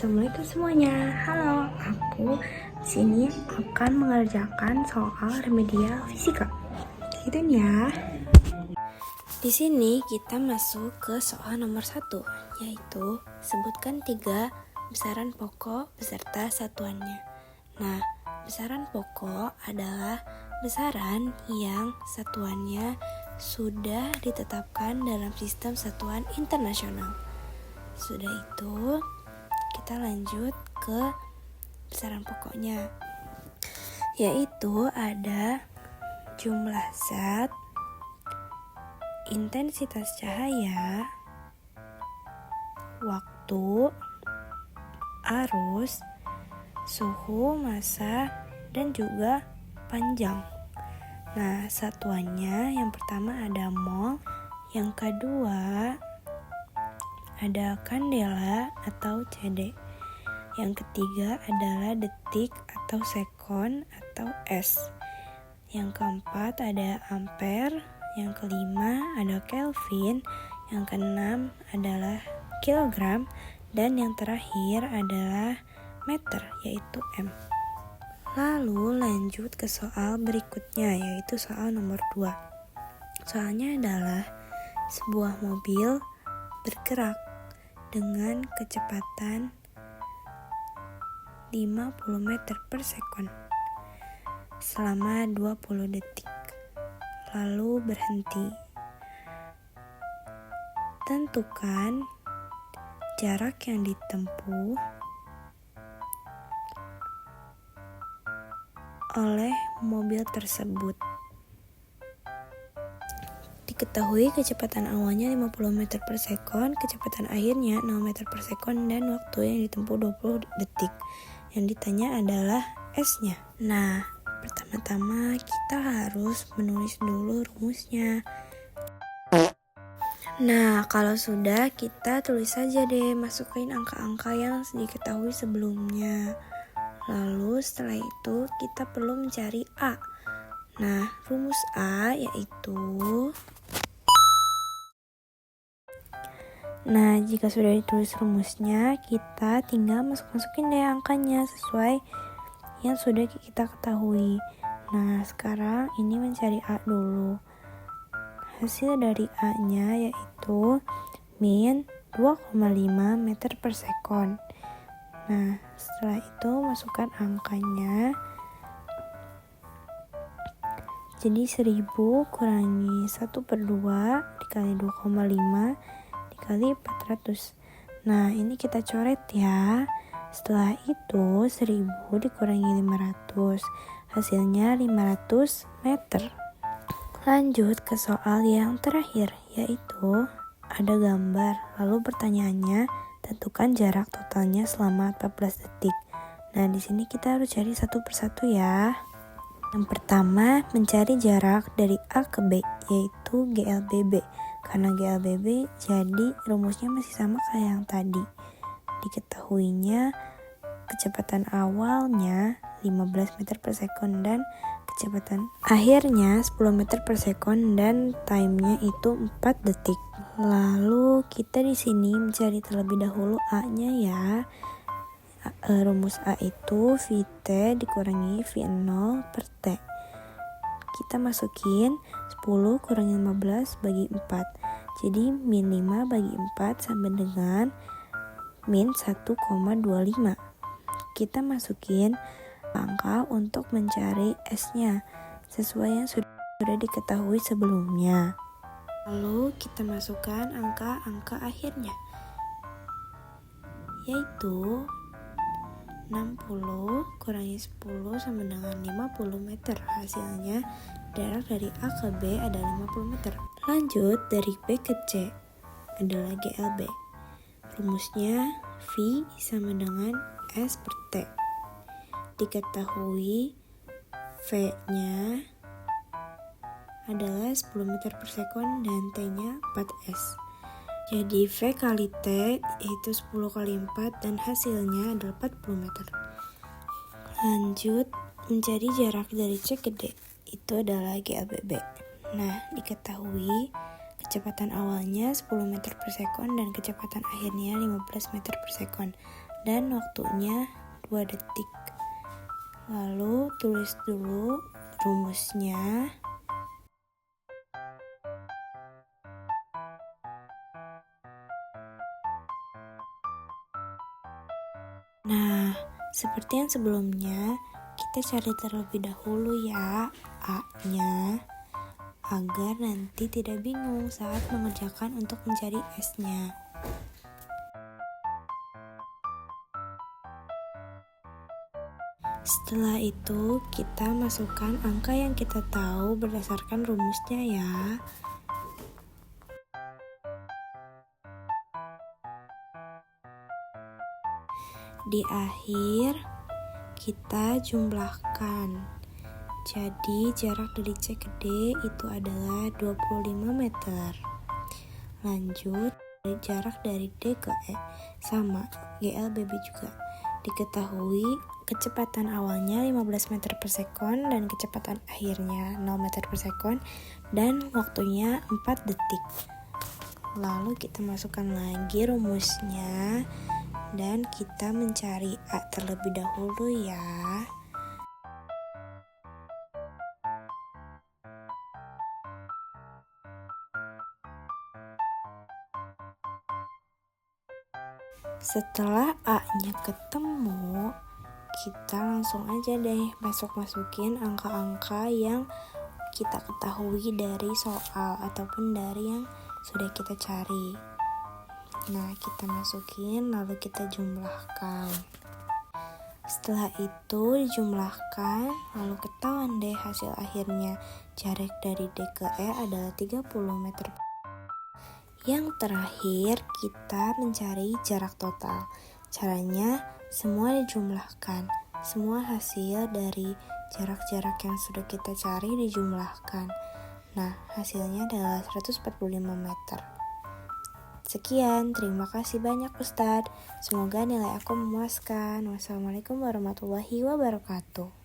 Assalamualaikum semuanya. Halo, aku sini akan mengerjakan soal remedial fisika. Gitu ya. Di sini kita masuk ke soal nomor 1, yaitu sebutkan 3 besaran pokok beserta satuannya. Nah, besaran pokok adalah besaran yang satuannya sudah ditetapkan dalam sistem satuan internasional. Sudah itu, kita lanjut ke besaran pokoknya, yaitu ada jumlah zat, intensitas cahaya, waktu, arus, suhu, massa, dan juga panjang. Nah, satuannya yang pertama ada mol, yang kedua ada kandela atau CD. Yang ketiga adalah detik atau sekon atau S. Yang keempat ada ampere. Yang kelima ada Kelvin. Yang keenam adalah kilogram. Dan yang terakhir adalah meter, yaitu M. Lalu lanjut ke soal berikutnya, yaitu soal nomor 2. Soalnya adalah sebuah mobil bergerak dengan kecepatan 50 meter per sekon selama 20 detik, lalu berhenti. Tentukan jarak yang ditempuh oleh mobil tersebut. Diketahui kecepatan awalnya 50 meter per sekon, kecepatan akhirnya 0 meter per sekon, dan waktu yang ditempuh 20 detik. Yang ditanya adalah S-nya. Nah, pertama-tama kita harus menulis dulu rumusnya. Nah, kalau sudah, kita tulis saja deh, masukin angka-angka yang diketahui sebelumnya. Lalu setelah itu kita perlu mencari A. Nah, rumus A yaitu, nah, jika sudah ditulis rumusnya, kita tinggal masukin deh angkanya sesuai yang sudah kita ketahui. Nah, sekarang ini mencari A dulu. Hasil dari A-nya yaitu min 2,5 meter per sekon. Nah, setelah itu masukkan angkanya. Jadi 1000 kurangi 1/2 dikali 2,5 dikali 400. Nah, ini kita coret ya. Setelah itu 1000 dikurangi 500, hasilnya 500 meter. Lanjut ke soal yang terakhir, yaitu ada gambar. Lalu pertanyaannya, tentukan jarak totalnya selama 14 detik. Nah, di sini kita harus cari satu persatu ya. Yang pertama, mencari jarak dari A ke B, yaitu GLBB. Karena GLBB, jadi rumusnya masih sama kayak yang tadi. Diketahuinya kecepatan awalnya 15 meter per sekon dan kecepatan akhirnya 10 meter per sekon, dan timenya itu 4 detik. Lalu kita di sini mencari terlebih dahulu A-nya ya. Rumus A itu VT dikurangi V0 per T. Kita masukin 10 kurangi 15 bagi 4. Jadi min 5 bagi 4 sama dengan min 1,25. Kita masukin angka untuk mencari S-nya sesuai yang sudah diketahui sebelumnya. Lalu kita masukkan angka-angka akhirnya, yaitu 60 kurangi 10 sama dengan 50 meter. Hasilnya jarak dari A ke B adalah 50 meter. Lanjut dari B ke C adalah GLB. Rumusnya V sama dengan S per T. Diketahui V-nya adalah 10 meter per sekon dan T-nya 4S. Jadi V kali T yaitu 10 kali 4 dan hasilnya adalah 40 meter. Lanjut mencari jarak dari C ke D, itu adalah GLBB. Nah, diketahui kecepatan awalnya 10 meter per sekon dan kecepatan akhirnya 15 meter per sekon. dan waktunya 2 detik. Lalu tulis dulu rumusnya. Nah, seperti yang sebelumnya, kita cari terlebih dahulu ya A-nya, agar nanti tidak bingung saat mengerjakan untuk mencari S-nya. Setelah itu, kita masukkan angka yang kita tahu berdasarkan rumusnya ya. Di akhir, kita jumlahkan. Jadi, jarak dari C ke D itu adalah 25 meter. Lanjut, jarak dari D ke E sama, GLBB juga. Diketahui kecepatan awalnya 15 meter per sekon dan kecepatan akhirnya 0 meter per sekon dan waktunya 4 detik. Lalu kita masukkan lagi rumusnya dan kita mencari A terlebih dahulu ya. Setelah A-nya ketemu, kita langsung aja deh masukin angka-angka yang kita ketahui dari soal ataupun dari yang sudah kita cari. Nah, kita masukin lalu kita jumlahkan. Setelah itu dijumlahkan, lalu ketahuan deh hasil akhirnya. Jarak dari D ke E adalah 30 meter. Yang terakhir, kita mencari jarak total. Caranya, semua dijumlahkan. Semua hasil dari jarak-jarak yang sudah kita cari dijumlahkan. Nah, hasilnya adalah 145 meter. Sekian, terima kasih banyak Ustadz. Semoga nilai aku memuaskan. Wassalamualaikum warahmatullahi wabarakatuh.